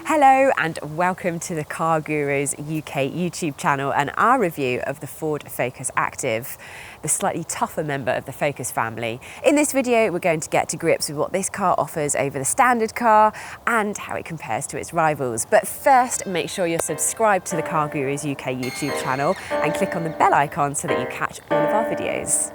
Hello and welcome to the CarGurus UK YouTube channel and our review of the Ford Focus Active, the slightly tougher member of the Focus family. In this video, we're going to get to grips with what this car offers over the standard car and how it compares to its rivals. But first, make sure you're subscribed to the CarGurus UK YouTube channel and click on the bell icon so that you catch all of our videos.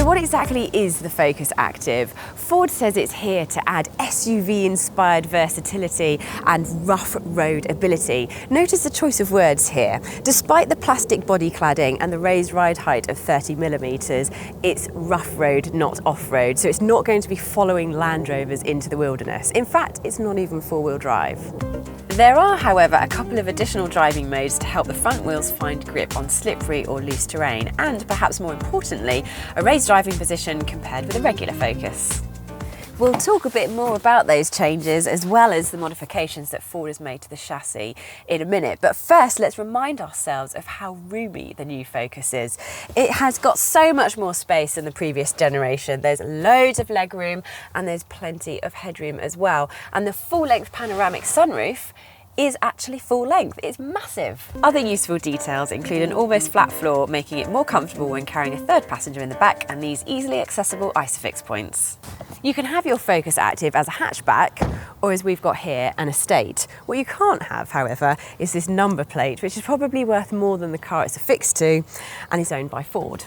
What exactly is the Focus Active? Ford says it's here to add SUV-inspired versatility and rough road ability. Notice the choice of words here. Despite the plastic body cladding and the raised ride height of 30mm, it's rough road, not off-road, so it's not going to be following Land Rovers into the wilderness. In fact, it's not even four-wheel drive. There are, however, a couple of additional driving modes to help the front wheels find grip on slippery or loose terrain, and perhaps more importantly, a raised driving position compared with a regular Focus. We'll talk a bit more about those changes as well as the modifications that Ford has made to the chassis in a minute. But first, let's remind ourselves of how roomy the new Focus is. It has got so much more space than the previous generation. There's loads of legroom and there's plenty of headroom as well. And the full-length panoramic sunroof is actually full length. It's massive. Other useful details include an almost flat floor, making it more comfortable when carrying a third passenger in the back, and these easily accessible ISOFIX points. You can have your Focus Active as a hatchback, or as we've got here, an estate. What you can't have, however, is this number plate, which is probably worth more than the car it's affixed to, and is owned by Ford.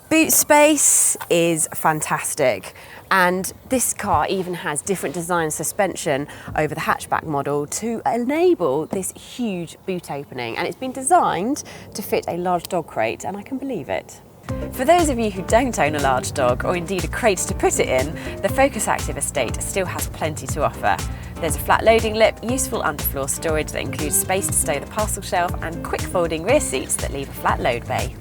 Boot space is fantastic, and this car even has different design suspension over the hatchback model to enable this huge boot opening, and it's been designed to fit a large dog crate, and I can believe it. For those of you who don't own a large dog, or indeed a crate to put it in, the Focus Active estate still has plenty to offer. There's a flat loading lip, useful underfloor storage that includes space to stow the parcel shelf, and quick folding rear seats that leave a flat load bay.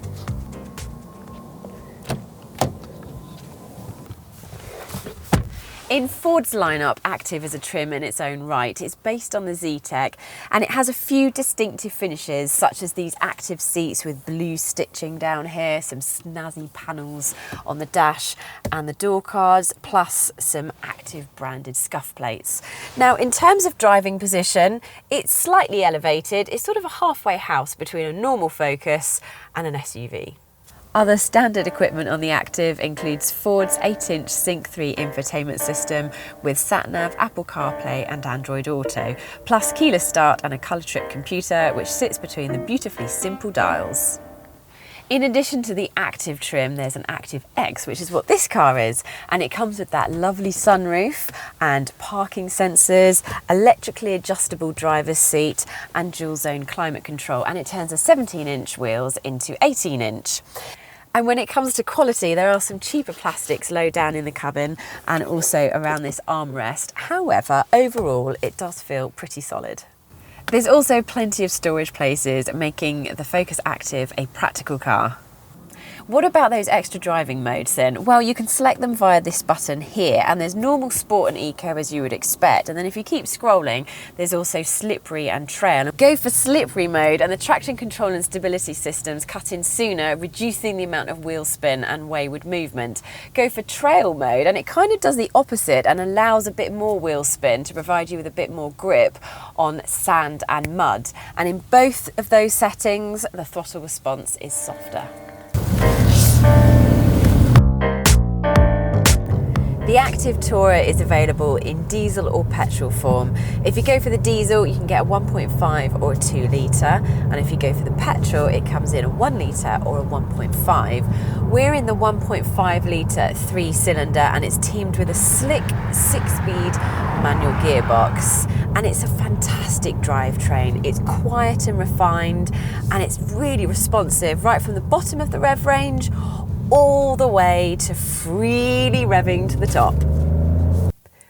In Ford's lineup, Active is a trim in its own right. It's based on the Z-Tech, and it has a few distinctive finishes, such as these Active seats with blue stitching down here, some snazzy panels on the dash and the door cards, plus some Active branded scuff plates. Now, in terms of driving position, it's slightly elevated. It's sort of a halfway house between a normal Focus and an SUV. Other standard equipment on the Active includes Ford's 8-inch Sync 3 infotainment system with sat-nav, Apple CarPlay and Android Auto, plus keyless start and a colour trip computer which sits between the beautifully simple dials. In addition to the Active trim, there's an Active X, which is what this car is, and it comes with that lovely sunroof and parking sensors, electrically adjustable driver's seat and dual zone climate control, and it turns the 17-inch wheels into 18-inch. And when it comes to quality, there are some cheaper plastics low down in the cabin and also around this armrest. However, overall, it does feel pretty solid. There's also plenty of storage places, making the Focus Active a practical car. What about those extra driving modes then? Well, you can select them via this button here, and there's normal, sport and eco as you would expect. And then if you keep scrolling, there's also slippery and trail. Go for slippery mode and the traction control and stability systems cut in sooner, reducing the amount of wheel spin and wayward movement. Go for trail mode and it kind of does the opposite and allows a bit more wheel spin to provide you with a bit more grip on sand and mud. And in both of those settings, the throttle response is softer. The Active Tourer is available in diesel or petrol form. If you go for the diesel, you can get a 1.5 or a 2 litre, and if you go for the petrol, it comes in a 1 litre or a 1.5. We're in the 1.5 litre 3-cylinder, and it's teamed with a slick 6-speed manual gearbox, and it's a fantastic drivetrain. It's quiet and refined, and it's really responsive right from the bottom of the rev range all the way to freely revving to the top.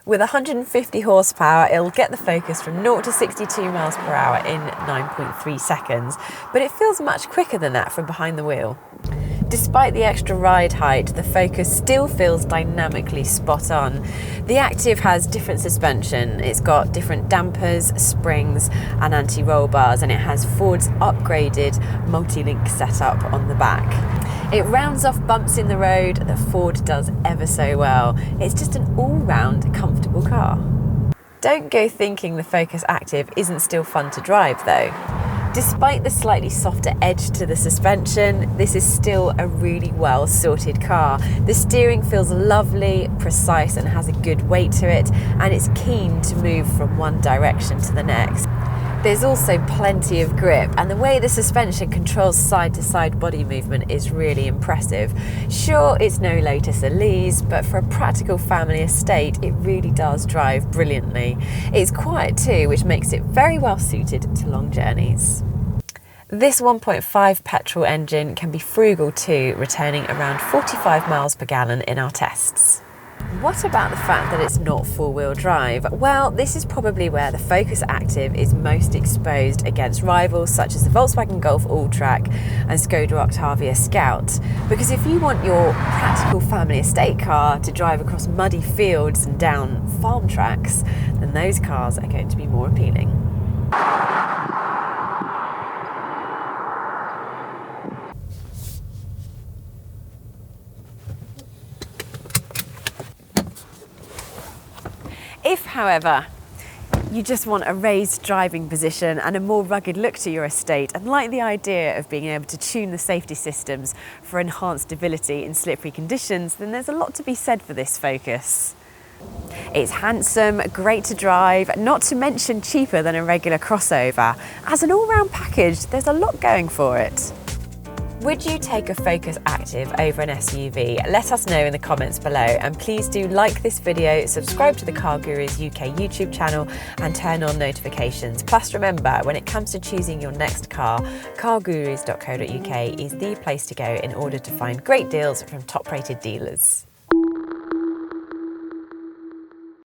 With 150 horsepower, it'll get the Focus from 0 to 62 miles per hour in 9.3 seconds, but it feels much quicker than that from behind the wheel. Despite the extra ride height, the Focus still feels dynamically spot on. The Active has different suspension. It's got different dampers, springs and anti-roll bars, and it has Ford's upgraded multi-link setup on the back. It rounds off bumps in the road that Ford does ever so well. It's just an all-round comfortable car. Don't go thinking the Focus Active isn't still fun to drive though. Despite the slightly softer edge to the suspension, this is still a really well sorted car. The steering feels lovely, precise and has a good weight to it, and it's keen to move from one direction to the next. There's also plenty of grip, and the way the suspension controls side-to-side body movement is really impressive. Sure, it's no Lotus Elise, but for a practical family estate, it really does drive brilliantly. It's quiet too, which makes it very well suited to long journeys. This 1.5 petrol engine can be frugal too, returning around 45 miles per gallon in our tests. What about the fact that it's not four-wheel drive? Well, this is probably where the Focus Active is most exposed against rivals such as the Volkswagen Golf All-Track and Skoda Octavia Scout. Because if you want your practical family estate car to drive across muddy fields and down farm tracks, then those cars are going to be more appealing. If, however, you just want a raised driving position and a more rugged look to your estate and like the idea of being able to tune the safety systems for enhanced stability in slippery conditions, then there's a lot to be said for this Focus. It's handsome, great to drive, not to mention cheaper than a regular crossover. As an all-round package, there's a lot going for it. Would you take a Focus Active over an SUV? Let us know in the comments below, and please do like this video, subscribe to the CarGurus UK YouTube channel and turn on notifications. Plus remember, when it comes to choosing your next car, cargurus.co.uk is the place to go in order to find great deals from top-rated dealers.